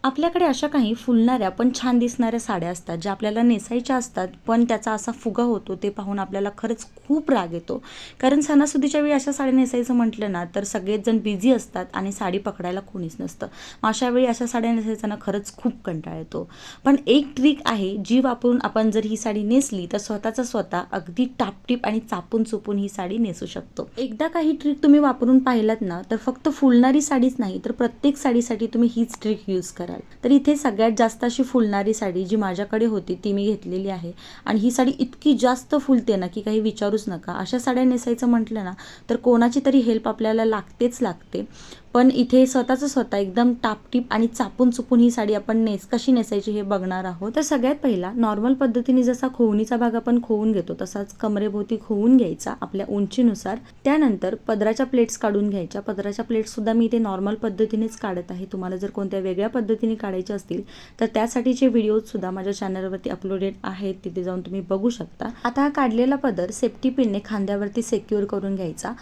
आपल्याकडे अशा काही फुलणाऱ्या पण छान दिसणाऱ्या साड्या असतात ज्या आपल्याला नेसायच्या असतात, पण त्याचा असा फुगा होतो ते पाहून आपल्याला खरंच खूप राग येतो. कारण सणासुदीच्या वेळी अशा साड्या नेसायचं म्हटलं ना तर सगळेच जण बिझी असतात आणि साडी पकडायला कोणीच नसतं. मग अशा वेळी अशा साड्या नेसायचा खरंच खूप कंटाळा येतो. पण एक ट्रिक आहे जी वापरून आपण जर ही साडी नेसली तर स्वतः अगदी टापटीप आणि चापून चुपून ही साडी नेसू शकतो. एकदा काही ट्रिक तुम्ही वापरून पाहिलात ना तर फक्त फुलणारी साडीच नाही तर प्रत्येक साडीसाठी तुम्ही हीच ट्रिक यूज करा. तर इथे सगळ्यात जास्त अशी फुलणारी साडी जी माझ्याकडे होती ती मी घेतलेली आहे आणि ही साडी इतकी जास्त फुलते ना की काही विचारूच नका. अशा साड्या नेसायचं म्हटलं ना तर कोणाची तरी हेल्प आपल्याला लागतेच लागते. पण इथे स्वतः एकदम टापटीप आणि चापून चुपून ही साडी आपण कशी नेसायची हे बघणार आहोत. तर सगळ्यात पहिला नॉर्मल पद्धतीने जसा खोवणीचा भाग आपण खोवून घेतो तसाच कमरेभोवती खोवून घ्यायचा आपल्या उंचीनुसार. त्यानंतर पदराच्या प्लेट्स काढून घ्यायच्या. पदराच्या प्लेट्स सुद्धा मी इथे नॉर्मल पद्धतीनेच काढत आहे. तुम्हाला जर कोणत्या वेगळ्या पद्धतीने काढायचे असतील तर त्यासाठीचे व्हिडिओज सुद्धा माझ्या चॅनलवरती अपलोडेड आहेत, तिथे जाऊन तुम्ही बघू शकता. आता हा काढलेला पदर सेफ्टी पिनने खांद्यावरती सिक्युअर करून घ्यायचा.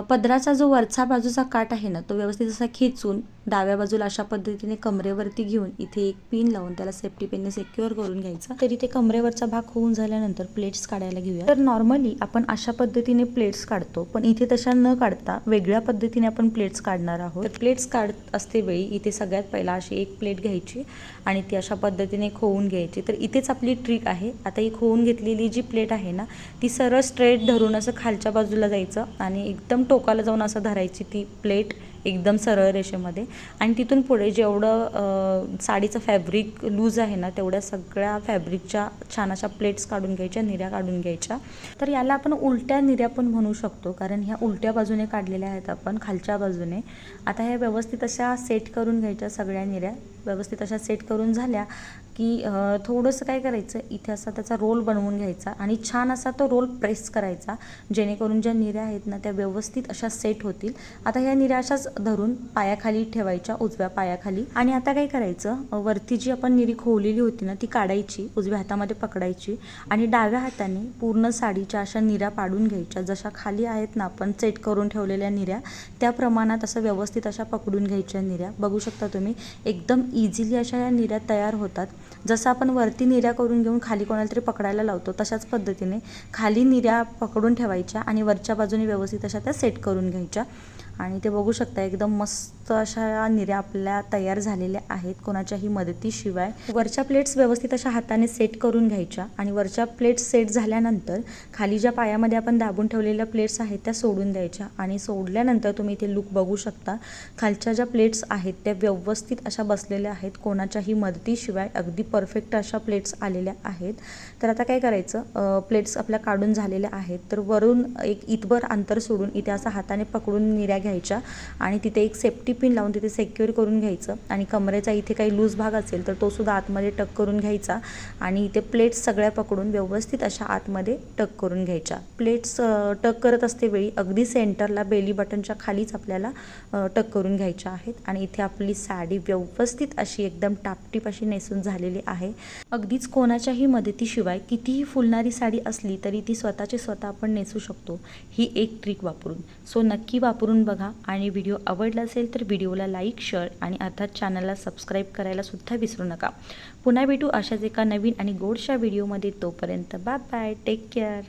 पदराचा जो वरचा बाजूचा काठ आहे ना तो व्यवस्थित असा खेचून डाव्या बाजूला अशा पद्धतीने कमरेवरती घेऊन इथे एक पिन लावून त्याला सेफ्टी पिनने सिक्युअर करून घ्यायचा. तर इथे कमरेवरचा भाग होऊन झाल्यानंतर प्लेट्स काढायला घेऊया. तर नॉर्मली आपण अशा पद्धतीने प्लेट्स काढतो, पण इथे तशा न काढता वेगळ्या पद्धतीने आपण प्लेट्स काढणार आहोत. तर प्लेट्स काढत असते वेळी इथे सगळ्यात पहिला अशी एक प्लेट घ्यायची आणि ती अशा पद्धतीने खोवून घ्यायची. तर इथेच आपली ट्रिक आहे. आता ही खोवून घेतलेली जी प्लेट आहे ना ती सरळ स्ट्रेट धरून असं खालच्या बाजूला जायचं आणि एकदम टोकाला जाऊन असं धरायची ती प्लेट एकदम सरळ रेषेमध्ये आणि तिथून पुढे जेवढं साडीचं फॅब्रिक लूज आहे ना तेवढ्या सगळ्या फॅब्रिकच्या छान अशा प्लेट्स काढून घ्यायच्या, निऱ्या काढून घ्यायच्या. तर याला आपण उलट्या निऱ्या पण म्हणू शकतो कारण ह्या उलट्या बाजूने काढलेल्या आहेत आपण खालच्या बाजूने. आता ह्या व्यवस्थित अशा सेट करून घ्यायच्या. सगळ्या निऱ्या व्यवस्थित अशा सेट करून झाल्या की थोडंसं काय करायचं इथे असा त्याचा रोल बनवून घ्यायचा आणि छान असा तो रोल प्रेस करायचा जेणेकरून ज्या निऱ्या आहेत ना त्या व्यवस्थित अशा सेट होतील. आता ह्या निऱ्या अशाच धरून पायाखाली ठेवायच्या, उजव्या पायाखाली. आणि आता काय करायचं वरती जी आपण निरी खोवलेली होती ना ती काढायची, उजव्या हातामध्ये पकडायची आणि डाव्या हाताने पूर्ण साडीच्या अशा निऱ्या पाडून घ्यायच्या. जशा खाली आहेत ना आपण सेट करून ठेवलेल्या निऱ्या त्या प्रमाणात असं व्यवस्थित अशा पकडून घ्यायच्या निऱ्या. बघू शकता तुम्ही एकदम इझिली अशा या निऱ्या तयार होतात. जसं आपण वरती निऱ्या करून घेऊन खाली कोणाला तरी पकडायला लावतो तशाच पद्धतीने खाली निऱ्या पकडून ठेवायच्या आणि वरच्या बाजूने व्यवस्थित अशा त्या सेट करून घ्यायच्या. आणि ते बघू शकता एकदम मस्त अशा निऱ्या आपल्या तयार झालेल्या आहेत कोणाच्याही मदतीशिवाय. वरच्या प्लेट्स व्यवस्थित अशा हाताने सेट करून घ्यायच्या आणि वरच्या प्लेट्स सेट झाल्यानंतर खाली ज्या पायामध्ये आपण दाबून ठेवलेल्या प्लेट्स आहेत त्या सोडून द्यायच्या आणि सोडल्यानंतर तुम्ही इथे लुक बघू शकता. खालच्या ज्या प्लेट्स आहेत त्या व्यवस्थित अशा बसलेल्या आहेत कोणाच्याही मदतीशिवाय. अगदी परफेक्ट अशा प्लेट्स आलेल्या आहेत. तर आता काय करायचं प्लेट्स आपल्या काढून झालेल्या आहेत तर वरून एक इथभर अंतर सोडून इथे असा हाताने पकडून निऱ्या घ्यायच्या आणि तिथे एक सेफ्टी पिन लावून तिथे सिक्युअर करून घ्यायचं आणि कमरेचा इथे काही लूज भाग असेल तर तो सुद्धा आतमध्ये टक करून घ्यायचा आणि इथे प्लेट्स सगळ्या पकडून व्यवस्थित अशा आतमध्ये टक करून घ्यायच्या. प्लेट्स टक करत असते वेळी अगदी सेंटरला बेली बटनच्या खालीच आपल्याला टक करून घ्यायच्या आहेत आणि इथे आपली साडी व्यवस्थित अशी एकदम टापटीप अशी नेसून झालेली आहे. अगदीच कोणाच्याही मदतीशिवाय कितीही फुलणारी साडी असली तरी ती स्वतः आपण नेसू शकतो ही एक ट्रिक वापरून. सो नक्की वापरून बघा आणि व्हिडिओ आवडला असेल तर व्हिडिओला लाईक, शेअर आणि अर्थात चॅनलला सबस्क्राईब करायला सुद्धा विसरू नका. पुन्हा भेटू अशाच एका नवीन आणि गोडशा व्हिडिओमध्ये. तोपर्यंत बाय बाय, टेक केअर.